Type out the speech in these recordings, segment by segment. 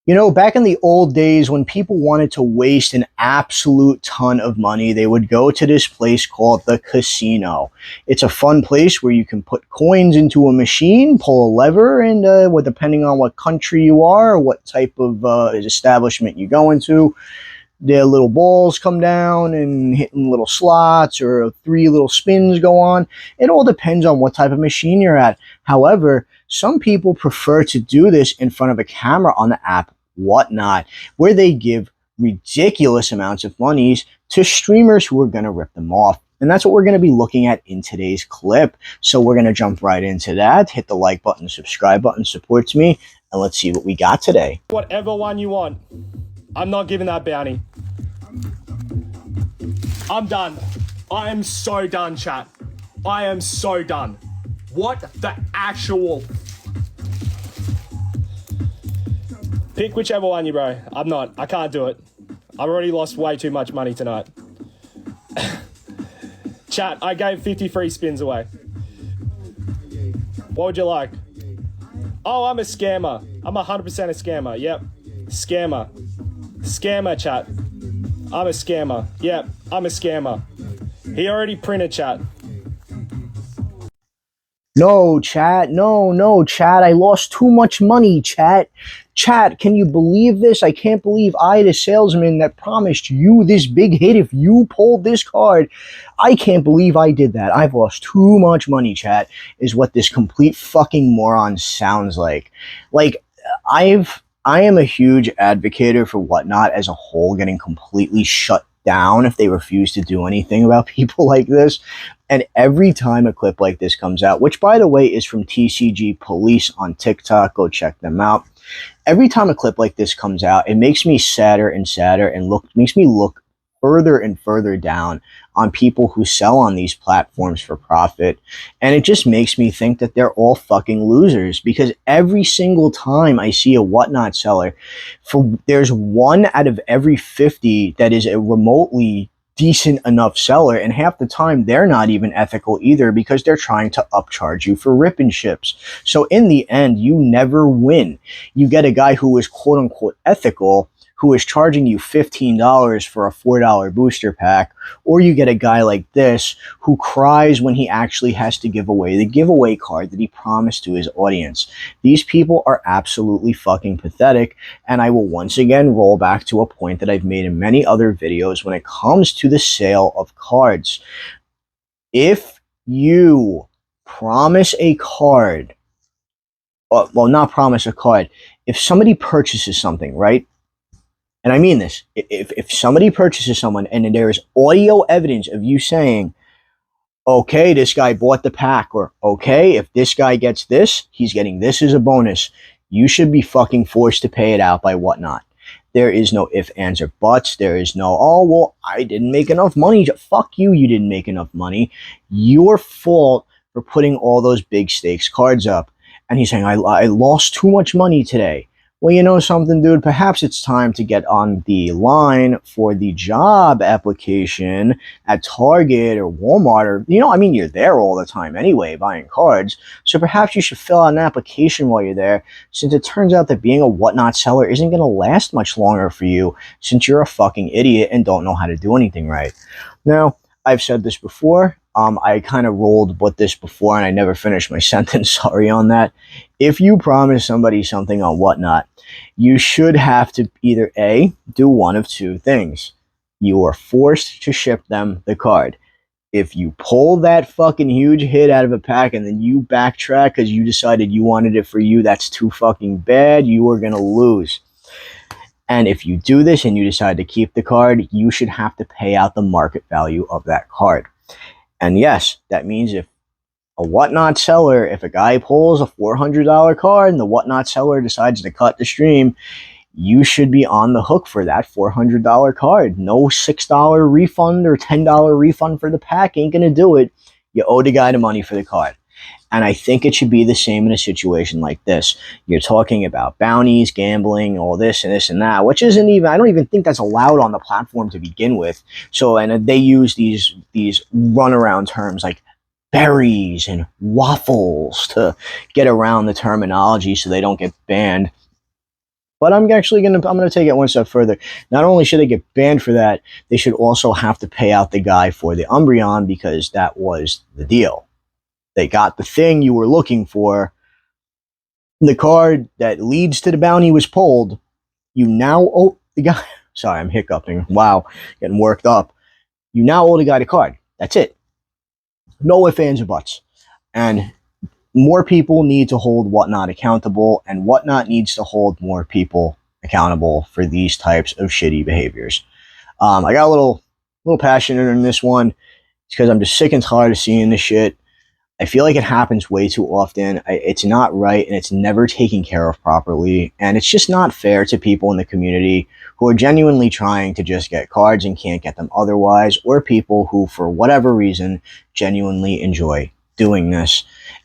You know, back in the old days when people wanted to waste an absolute ton of money, they would go to this place called the casino. It's a fun place where you can put coins into a machine, pull a lever, and depending on what country you are or what type of establishment you go into, their little balls come down and hitting little slots or three little spins go on. It all depends on what type of machine you're at. However, some people prefer to do this in front of a camera on the app Whatnot, where they give ridiculous amounts of monies to streamers who are going to rip them off. And that's what we're going to be looking at in today's clip. So we're going to jump right into that. Hit the like button, subscribe button, supports me, and let's see what we got today. Whatever one you want. I'm not giving that bounty. I'm done. I am so done, chat. I am so done. What the actual... Pick whichever one you, bro. I'm not. I can't do it. I've already lost way too much money tonight. Chat, I gave 50 free spins away. What would you like? Oh, I'm a scammer. I'm 100% a scammer. Yep. Scammer. Scammer, chat. I'm a scammer. Yep, I'm a scammer. He already printed, chat. No, chat. No, chat. I lost too much money, chat. Chat, can you believe this? I can't believe I, the salesman that promised you this big hit if you pulled this card. I can't believe I did that. I've lost too much money, chat, is what this complete fucking moron sounds like. Like, I am a huge advocate for Whatnot as a whole getting completely shut down if they refuse to do anything about people like this. And every time a clip like this comes out, which by the way is from TCG Police on TikTok, go check them out. Every time a clip like this comes out, it makes me sadder and sadder and makes me look further and further down on people who sell on these platforms for profit. And it just makes me think that they're all fucking losers, because every single time I see a Whatnot seller, there's one out of every 50 that is a remotely decent enough seller, and half the time they're not even ethical either, because they're trying to upcharge you for ripping ships. So in the end, you never win. You get a guy who is quote unquote ethical, who is charging you $15 for a $4 booster pack, or you get a guy like this who cries when he actually has to give away the giveaway card that he promised to his audience. These people are absolutely fucking pathetic, and I will once again roll back to a point that I've made in many other videos when it comes to the sale of cards. If you promise a card, well, not promise a card, if somebody purchases something, right? And I mean this, if somebody purchases someone and there is audio evidence of you saying, okay, this guy bought the pack, or okay, if this guy gets this, he's getting this as a bonus, you should be fucking forced to pay it out by Whatnot. There is no ifs, ands, or buts. There is no, oh, well, I didn't make enough money. Fuck you, you didn't make enough money. Your fault for putting all those big stakes cards up. And he's saying, I lost too much money today. Well, you know something, dude? Perhaps it's time to get on the line for the job application at Target or Walmart, or, you're there all the time anyway, buying cards. So perhaps you should fill out an application while you're there, since it turns out that being a Whatnot seller isn't going to last much longer for you, since you're a fucking idiot and don't know how to do anything right. Now, I've said this before. I kind of rolled with this before and I never finished my sentence. Sorry on that. If you promise somebody something on Whatnot, you should have to either A, do one of two things. You are forced to ship them the card. If you pull that fucking huge hit out of a pack and then you backtrack because you decided you wanted it for you, that's too fucking bad. You are going to lose. And if you do this and you decide to keep the card, you should have to pay out the market value of that card. And yes, that means if a Whatnot seller, if a guy pulls a $400 card and the Whatnot seller decides to cut the stream, you should be on the hook for that $400 card. No $6 refund or $10 refund for the pack ain't going to do it. You owe the guy the money for the card. And I think it should be the same in a situation like this. You're talking about bounties, gambling, all this and this and that, which isn't even, I don't even think that's allowed on the platform to begin with. So, and they use these runaround terms like berries and waffles to get around the terminology so they don't get banned. But I'm gonna take it one step further. Not only should they get banned for that, they should also have to pay out the guy for the Umbreon, because that was the deal. They got the thing you were looking for. The card that leads to the bounty was pulled. You now owe the guy. Sorry, I'm hiccuping. Wow, getting worked up. You now owe the guy the card. That's it. No ifs, ands, or buts. And more people need to hold Whatnot accountable, and Whatnot needs to hold more people accountable for these types of shitty behaviors. I got a little passionate in this one because I'm just sick and tired of seeing this shit. I feel like it happens way too often. It's not right, and it's never taken care of properly. And it's just not fair to people in the community who are genuinely trying to just get cards and can't get them otherwise, or people who, for whatever reason, genuinely enjoy doing this,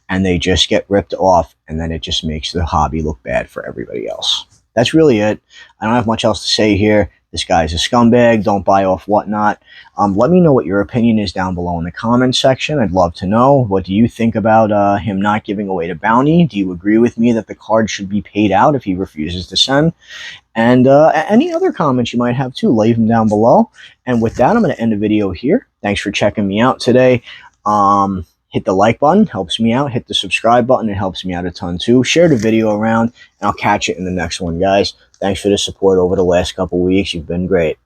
and they just get ripped off, and then it just makes the hobby look bad for everybody else. That's really it. I don't have much else to say here. This guy's a scumbag. Don't buy off Whatnot. Let me know what your opinion is down below in the comments section. I'd love to know. What do you think about him not giving away the bounty? Do you agree with me that the card should be paid out if he refuses to send? And any other comments you might have too, leave them down below. And with that, I'm going to end the video here. Thanks for checking me out today. Hit the like button, helps me out. Hit the subscribe button, it helps me out a ton too. Share the video around, and I'll catch you in the next one, guys. Thanks for the support over the last couple weeks. You've been great.